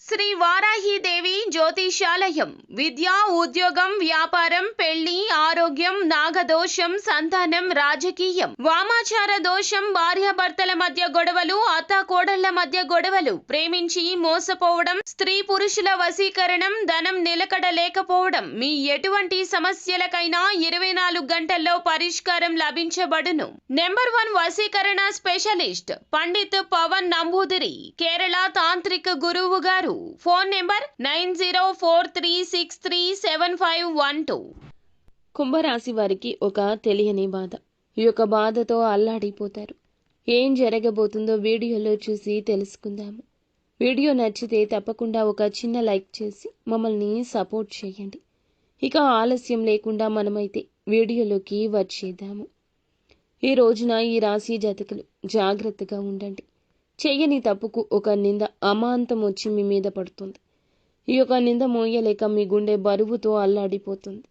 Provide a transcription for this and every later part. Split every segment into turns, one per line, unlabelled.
శ్రీ వారాహిదేవి జ్యోతిషాలయం విద్య, ఉద్యోగం, వ్యాపారం, పెళ్లి, ఆరోగ్యం, నాగదోషం, సంతానం, రాజకీయం, వామాచార దోషం, భార్యాభర్తల మధ్య గొడవలు, అత్తాకోడళ్ల మధ్య గొడవలు, ప్రేమించి మోసపోవడం, స్త్రీ పురుషుల వశీకరణం, ధనం నిలకడ లేకపోవడం, మీ ఎటువంటి సమస్యలకైనా 24 గంటల్లో పరిష్కారం లభించబడును. నెంబర్ 1 వశీకరణ స్పెషలిస్ట్ పండిత్ పవన్ నంబూదిరి, కేరళ తాంత్రిక గురువు గారు. Phone number 9043637512.
కుంభరాశి వారికి ఒక తెలియని బాధ. ఈ యొక్క బాధతో అల్లాడిపోతారు. ఏం జరగబోతుందో వీడియోలో చూసి తెలుసుకుందాము. వీడియో నచ్చితే తప్పకుండా ఒక చిన్న లైక్ చేసి మమ్మల్ని సపోర్ట్ చేయండి. ఇక ఆలస్యం లేకుండా మనమైతే వీడియోలోకి వచ్చేద్దాము. ఈ రోజున ఈ రాశి జాతకులు జాగ్రత్తగా ఉండండి. చెయ్యని తప్పుకు ఒక నింద అమాంతం వచ్చి మీ మీద పడుతుంది. ఈ యొక్క నింద మోయలేక మీ గుండె బరువుతో అల్లాడిపోతుంది.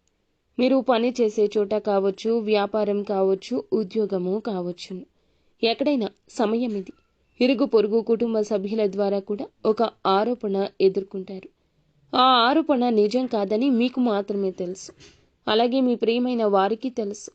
మీరు పని చేసే చోట కావచ్చు, వ్యాపారం కావచ్చు, ఉద్యోగము కావచ్చును, ఎక్కడైనా సమయం ఇది. ఇరుగు పొరుగు కుటుంబ సభ్యుల ద్వారా కూడా ఒక ఆరోపణ ఎదుర్కొంటారు. ఆ ఆరోపణ నిజం కాదని మీకు మాత్రమే తెలుసు. అలాగే మీ ప్రియమైన వారికి తెలుసు.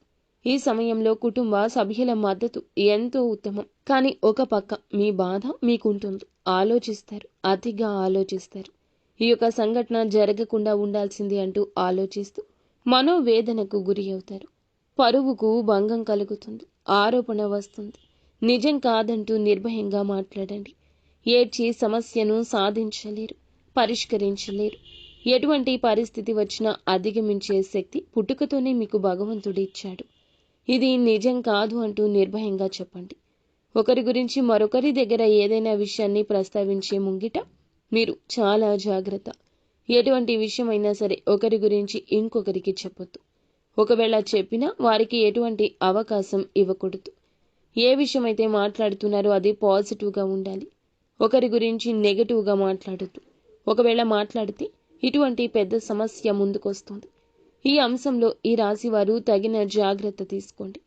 ఈ సమయంలో కుటుంబ సభ్యుల మద్దతు ఎంతో ఉత్తమం. కానీ ఒక పక్క మీ బాధ మీకుంటుంది. ఆలోచిస్తారు, అతిగా ఆలోచిస్తారు. ఈ యొక్క సంఘటన జరగకుండా ఉండాల్సింది అంటూ ఆలోచిస్తూ మనోవేదనకు గురి అవుతారు. పరువుకు భంగం కలుగుతుంది. ఆరోపణ వస్తుంది. నిజం కాదంటూ నిర్భయంగా మాట్లాడండి. ఏడ్చి సమస్యను సాధించలేరు, పరిష్కరించలేరు. ఎటువంటి పరిస్థితి వచ్చినా అధిగమించే శక్తి పుట్టుకతోనే మీకు భగవంతుడు ఇచ్చాడు. ఇది నిజం కాదు అంటూ నిర్భయంగా చెప్పండి. ఒకరి గురించి మరొకరి దగ్గర ఏదైనా విషయాన్ని ప్రస్తావించే ముంగిట మీరు చాలా జాగ్రత్త. ఎటువంటి విషయమైనా సరే ఒకరి గురించి ఇంకొకరికి చెప్పొద్దు. ఒకవేళ చెప్పినా వారికి ఎటువంటి అవకాశం ఇవ్వకూడదు. ఏ విషయమైతే మాట్లాడుతున్నారో అది పాజిటివ్గా ఉండాలి. ఒకరి గురించి నెగటివ్గా మాట్లాడొద్దు. ఒకవేళ మాట్లాడితే ఇటువంటి పెద్ద సమస్య ముందుకొస్తుంది. ఈ అంశంలో ఈ రాశి వారు తగిన జాగ్రత్త తీసుకోండి.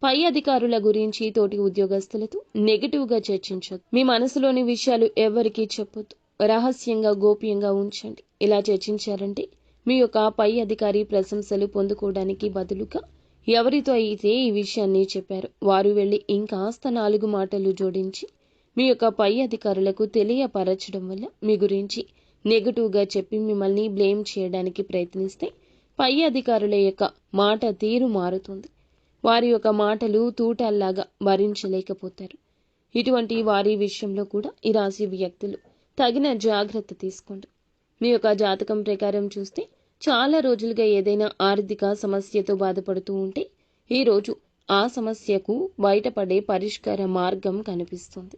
పై అధికారుల గురించి, తోటి ఉద్యోగస్తులతో నెగటివ్గా చర్చించొద్దు. మీ మనసులోని విషయాలు ఎవరికీ చెప్పొద్దు. రహస్యంగా, గోప్యంగా ఉంచండి. ఇలా చర్చించారంటే మీ యొక్క పై అధికారి ప్రశంసలు పొందుకోవడానికి బదులుగా ఎవరితో అయితే ఈ విషయాన్ని చెప్పారు వారు వెళ్ళి ఇంకాస్త 4 మాటలు జోడించి మీ యొక్క పై అధికారులకు తెలియపరచడం వల్ల మీ గురించి నెగటివ్గా చెప్పి మిమ్మల్ని బ్లేమ్ చేయడానికి ప్రయత్నిస్తే పై అధికారుల యొక్క మాట తీరు మారుతుంది. వారి యొక్క మాటలు తూటాల్లాగా భరించలేకపోతారు. ఇటువంటి వారి విషయంలో కూడా ఈ రాశి వ్యక్తులు తగిన జాగ్రత్త తీసుకోండి. మీ యొక్క జాతకం ప్రకారం చూస్తే చాలా రోజులుగా ఏదైనా ఆర్థిక సమస్యతో బాధపడుతూ ఉంటే ఈరోజు ఆ సమస్యకు బయటపడే పరిష్కార మార్గం కనిపిస్తుంది.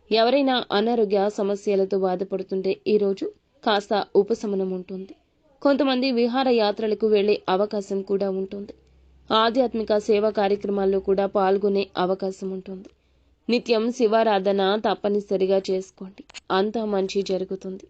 ఎవరైనా అనారోగ్య సమస్యలతో బాధపడుతుంటే ఈరోజు కాస్త ఉపశమనం ఉంటుంది. కొంతమంది విహారయాత్రలకు వెళ్లే అవకాశం కూడా ఉంటుంది. ఆధ్యాత్మిక సేవా కార్యక్రమాల్లో కూడా పాల్గొనే అవకాశం ఉంటుంది. నిత్యం శివారాధన తప్పనిసరిగా చేసుకోండి. అంతా మంచి జరుగుతుంది.